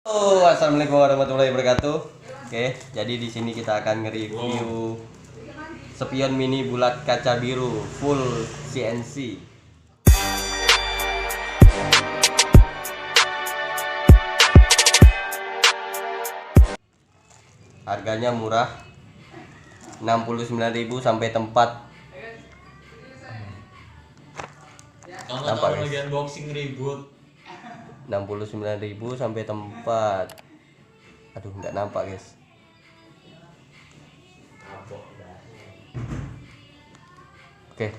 Oh, assalamualaikum warahmatullahi wabarakatuh. Oke, jadi di sini kita akan nge-review spion mini bulat kaca biru full CNC. Harganya murah, 69.000 sampai tempat. Nampak lagi unboxing ribut. 69.000 sampai tempat. Aduh, nggak nampak guys. Oke,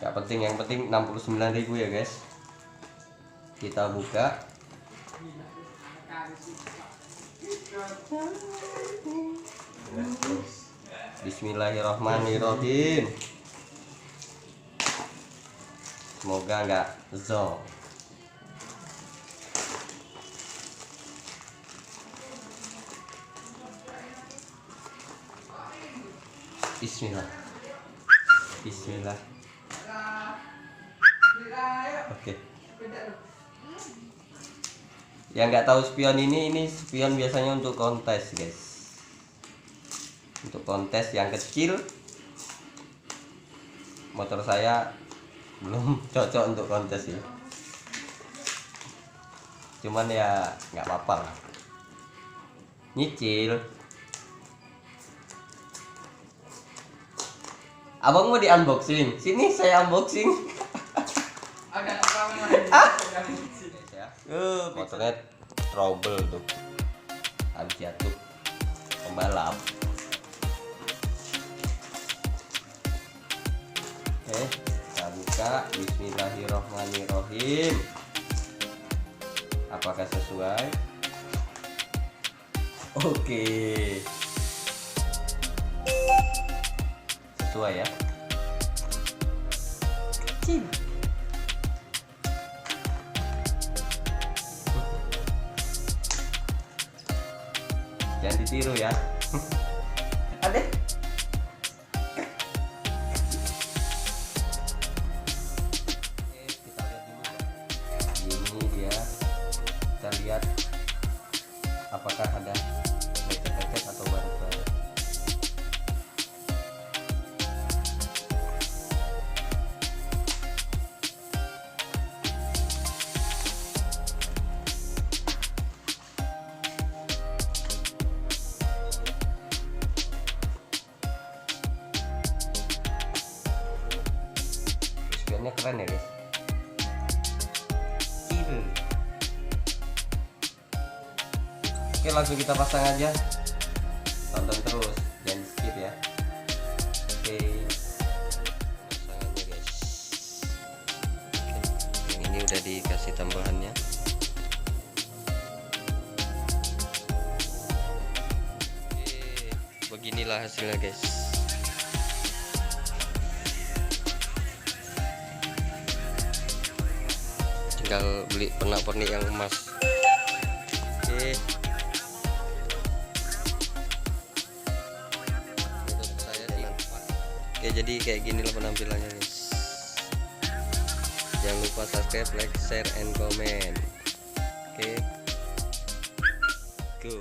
nggak penting, yang penting 69.000 ya guys. Kita buka. Bismillahirrahmanirrahim. Semoga nggak zonk. Bismillah. Bismillah. Oke. Yang nggak tahu spion ini spion biasanya untuk kontes guys. Untuk kontes yang kecil. Motor saya belum cocok untuk kontes ya. Cuman ya nggak apa-apa lah. Nyicil. Abang mau di unboxing? Sini saya unboxing. Agak motornya trouble tuh. Habis jatuh pembalap. Oke, kita buka. Bismillahirrahmanirrahim. Apakah sesuai? Oke. Sesuai ya. Kecil. Jangan ditiru ya. Adek. Kita lihat dulu. Ini dia. Kita lihat apakah ada lecet-lecet atau baru-baru. Spionnya keren ya guys. Oke, langsung kita pasang aja. Tonton terus, jangan skip ya. Oke, pasangannya guys. Oke, yang ini udah dikasih tambahannya. Oke, beginilah hasilnya guys. Tinggal beli pernak-pernik yang emas. Oke. Menurut saya oke, jadi kayak gini lah penampilannya guys. Jangan lupa subscribe, like, share, and comment. Oke, go.